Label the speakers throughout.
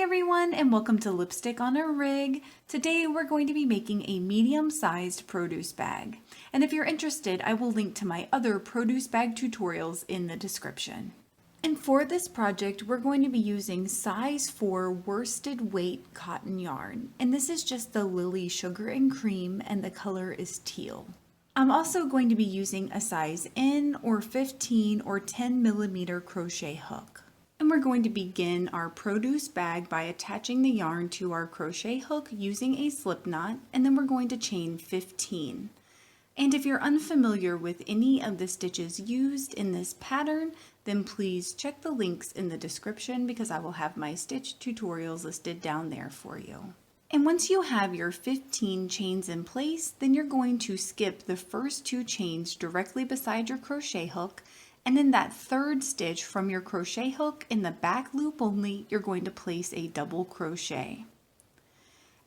Speaker 1: everyone, and welcome to Lipstick on a Rig. Today we're going to be making a medium-sized produce bag. And if you're interested, I will link to my other produce bag tutorials in the description. And for this project, we're going to be using size 4 worsted weight cotton yarn. And this is just the Lily Sugar and Cream, and the color is teal. I'm also going to be using a size N or 15 or 10 millimeter crochet hook. And we're going to begin our produce bag by attaching the yarn to our crochet hook using a slip knot, and then we're going to chain 15. And if you're unfamiliar with any of the stitches used in this pattern, then please check the links in the description because I will have my stitch tutorials listed down there for you. And once you have your 15 chains in place, then you're going to skip the first 2 chains directly beside your crochet hook, and in that third stitch from your crochet hook in the back loop only, you're going to place a double crochet.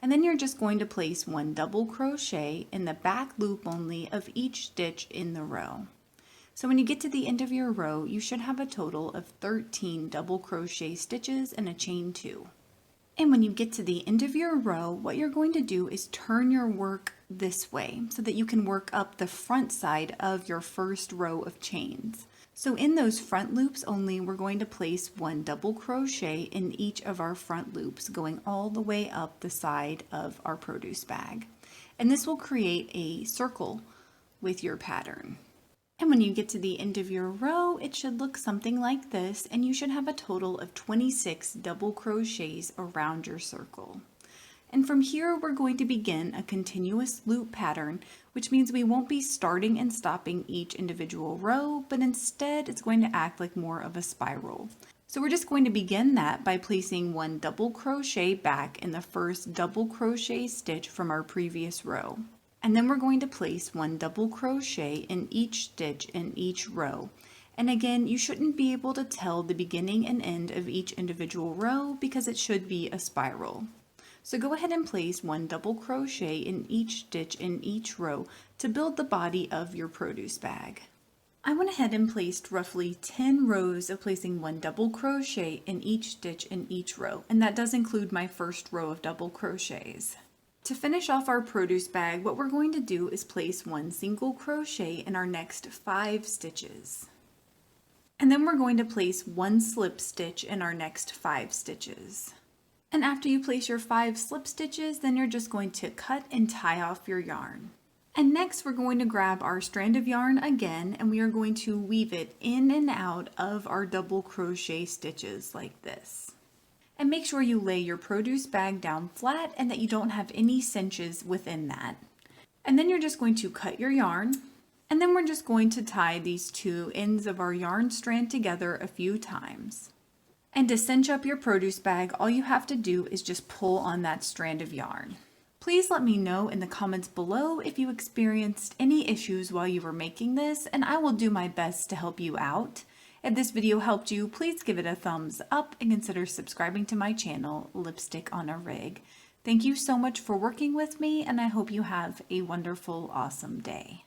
Speaker 1: And then you're just going to place 1 double crochet in the back loop only of each stitch in the row. So when you get to the end of your row, you should have a total of 13 double crochet stitches and a chain 2. And when you get to the end of your row, what you're going to do is turn your work this way so that you can work up the front side of your first row of chains. So in those front loops only, we're going to place 1 double crochet in each of our front loops, going all the way up the side of our produce bag. And this will create a circle with your pattern. And when you get to the end of your row, it should look something like this, and you should have a total of 26 double crochets around your circle. And from here, we're going to begin a continuous loop pattern, which means we won't be starting and stopping each individual row, but instead it's going to act like more of a spiral. So we're just going to begin that by placing 1 double crochet back in the first double crochet stitch from our previous row. And then we're going to place 1 double crochet in each stitch in each row. And again, you shouldn't be able to tell the beginning and end of each individual row because it should be a spiral. So go ahead and place 1 double crochet in each stitch in each row to build the body of your produce bag. I went ahead and placed roughly 10 rows of placing 1 double crochet in each stitch in each row, and that does include my first row of double crochets. To finish off our produce bag, what we're going to do is place 1 single crochet in our next 5 stitches. And then we're going to place 1 slip stitch in our next 5 stitches. And after you place your 5 slip stitches, then you're just going to cut and tie off your yarn. And next we're going to grab our strand of yarn again, and we are going to weave it in and out of our double crochet stitches like this. And make sure you lay your produce bag down flat and that you don't have any cinches within that. And then you're just going to cut your yarn, and then we're just going to tie these 2 ends of our yarn strand together a few times. And to cinch up your produce bag, all you have to do is just pull on that strand of yarn. Please let me know in the comments below if you experienced any issues while you were making this, and I will do my best to help you out. If this video helped you, please give it a thumbs up and consider subscribing to my channel, Lipstick on a Rig. Thank you so much for working with me, and I hope you have a wonderful, awesome day.